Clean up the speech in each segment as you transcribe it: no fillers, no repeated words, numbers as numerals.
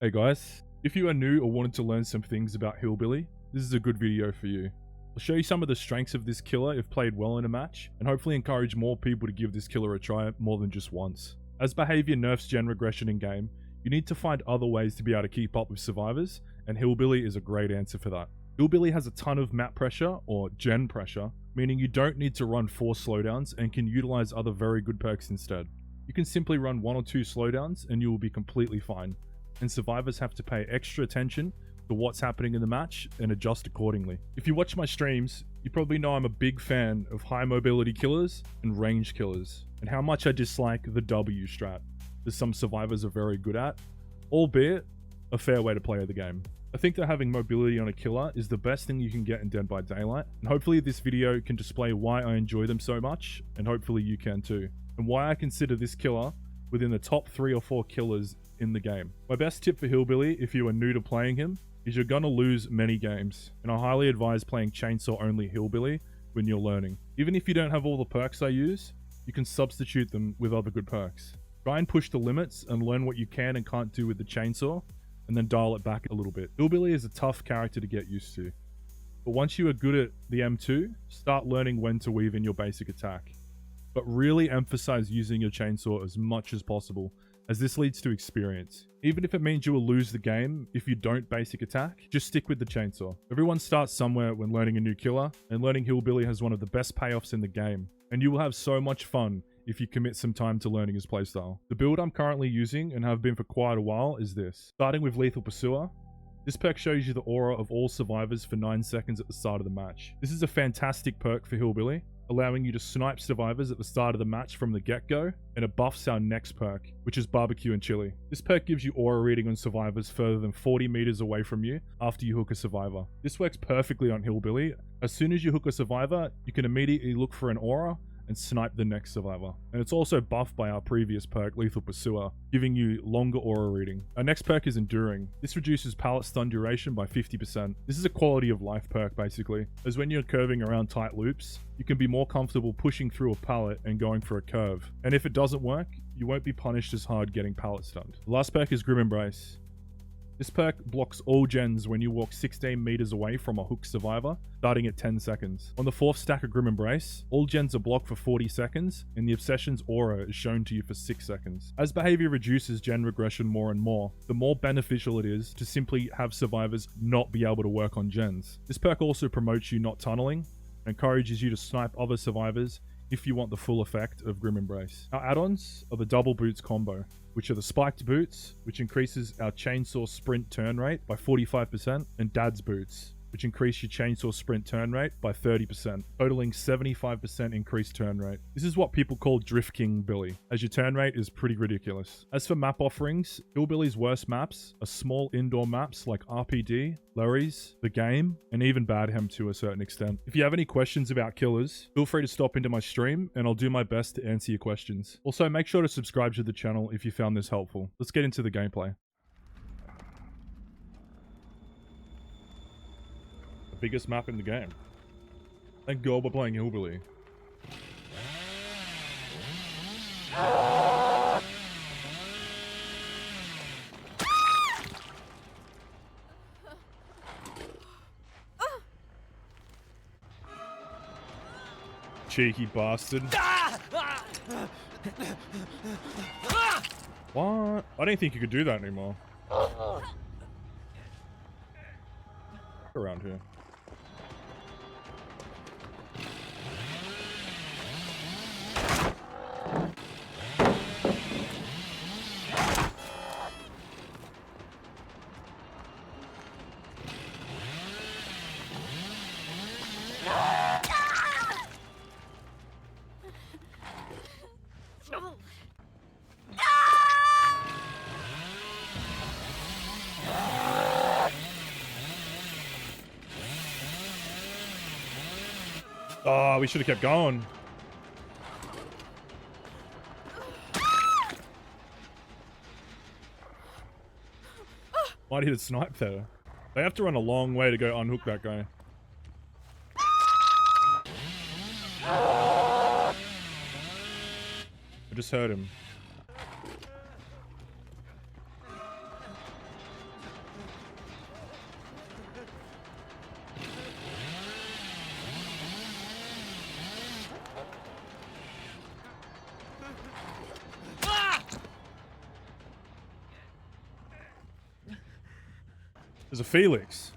Hey guys, if you are new or wanted to learn some things about Hillbilly, this is a good video for you. I'll show you some of the strengths of this killer if played well in a match, and hopefully encourage more people to give this killer a try more than just once. As behavior nerfs gen regression in game, you need to find other ways to be able to keep up with survivors, and Hillbilly is a great answer for that. Hillbilly has a ton of map pressure, or gen pressure, meaning you don't need to run 4 slowdowns and can utilize other very good perks instead. You can simply run 1 or 2 slowdowns and you will be completely fine, and survivors have to pay extra attention to what's happening in the match and adjust accordingly. If you watch my streams, you probably know I'm a big fan of high mobility killers and range killers, and how much I dislike the W strat, that some survivors are very good at, albeit a fair way to play the game. I think that having mobility on a killer is the best thing you can get in Dead by Daylight, and hopefully this video can display why I enjoy them so much, and hopefully you can too, and why I consider this killer within the top 3 or 4 killers in the game. My best tip for Hillbilly, if you are new to playing him, is you're gonna lose many games, and I highly advise playing chainsaw only Hillbilly when you're learning. Even if you don't have all the perks I use, you can substitute them with other good perks. Try and push the limits and learn what you can and can't do with the chainsaw, and then dial it back a little bit. Hillbilly is a tough character to get used to, but once you are good at the M2, start learning when to weave in your basic attack. But really emphasize using your chainsaw as much as possible, as this leads to experience. Even if it means you will lose the game if you don't basic attack, just stick with the chainsaw. Everyone starts somewhere when learning a new killer, and learning Hillbilly has one of the best payoffs in the game, and you will have so much fun if you commit some time to learning his playstyle. The build I'm currently using, and have been for quite a while, is this. Starting with Lethal Pursuer, this perk shows you the aura of all survivors for 9 seconds at the start of the match. This is a fantastic perk for Hillbilly, allowing you to snipe survivors at the start of the match from the get-go, and it buffs our next perk, which is Barbecue and Chilli. This perk gives you aura reading on survivors further than 40 meters away from you after you hook a survivor. This works perfectly on Hillbilly. As soon as you hook a survivor, you can immediately look for an aura and snipe the next survivor. And it's also buffed by our previous perk, Lethal Pursuer, giving you longer aura reading. Our next perk is Enduring. This reduces pallet stun duration by 50%. This is a quality of life perk basically, as when you're curving around tight loops, you can be more comfortable pushing through a pallet and going for a curve. And if it doesn't work, you won't be punished as hard getting pallet stunned. The last perk is Grim Embrace. This perk blocks all gens when you walk 16 meters away from a hooked survivor, starting at 10 seconds. On the 4th stack of Grim Embrace, all gens are blocked for 40 seconds, and the Obsession's aura is shown to you for 6 seconds. As behavior reduces gen regression more and more, the more beneficial it is to simply have survivors not be able to work on gens. This perk also promotes you not tunneling, and encourages you to snipe other survivors if you want the full effect of Grim Embrace. Our add-ons are the double boots combo, which are the spiked boots, which increases our chainsaw sprint turn rate by 45%, and dad's boots, which increase your chainsaw sprint turn rate by 30%, totaling 75% increased turn rate. This is what people call Drift King Billy, as your turn rate is pretty ridiculous. As for map offerings, Hillbilly's worst maps are small indoor maps like RPD, Lurries, The Game, and even Badhem to a certain extent. If you have any questions about killers, feel free to stop into my stream and I'll do my best to answer your questions. Also, make sure to subscribe to the channel if you found this helpful. Let's get into the gameplay. Biggest map in the game. Thank God we're playing Hillbilly. Cheeky bastard. What? I didn't think you could do that anymore. Around here. Oh, we should have kept going. Why did it snipe there? They have to run a long way to go unhook that guy. I just heard him. There's a Felix.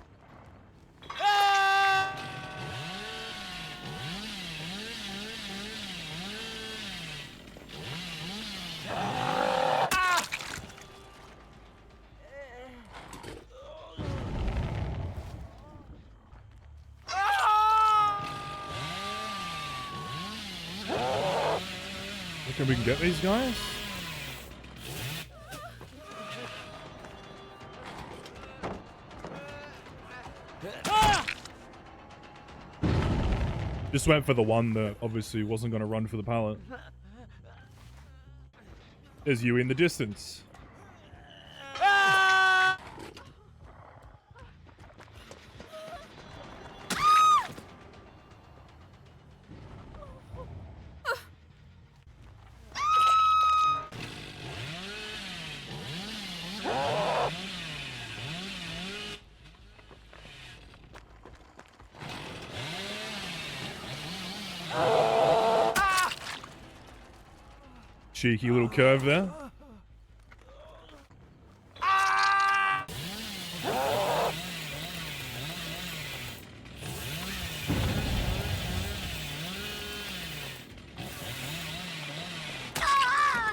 Reckon we can get these guys? Just went for the one that obviously wasn't going to run for the pallet. There's you in the distance. Cheeky little curve there.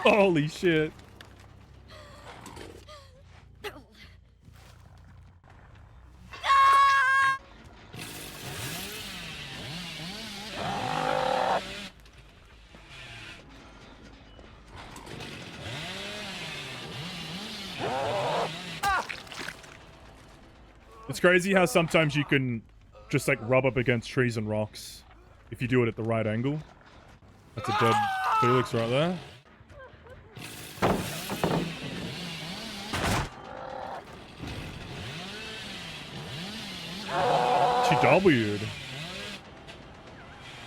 Holy shit. It's crazy how sometimes you can just like rub up against trees and rocks if you do it at the right angle. That's a dead Felix right there. She W'd.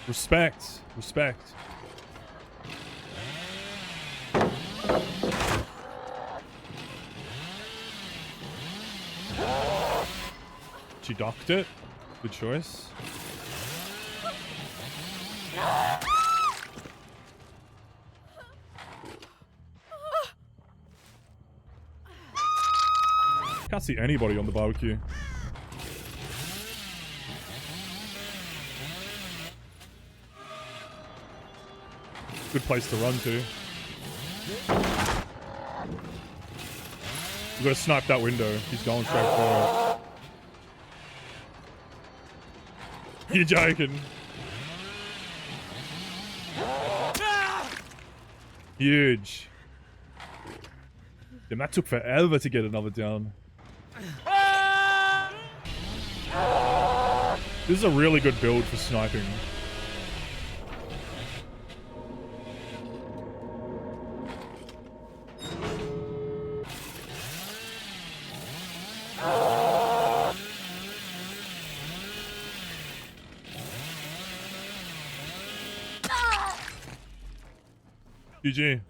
Respect. Respect. She docked it. Good choice. Can't see anybody on the barbecue. Good place to run to. You gotta snipe that window. He's going straight for it. You're joking. Huge. Damn, that took forever to get another down. This is a really good build for sniping. GG.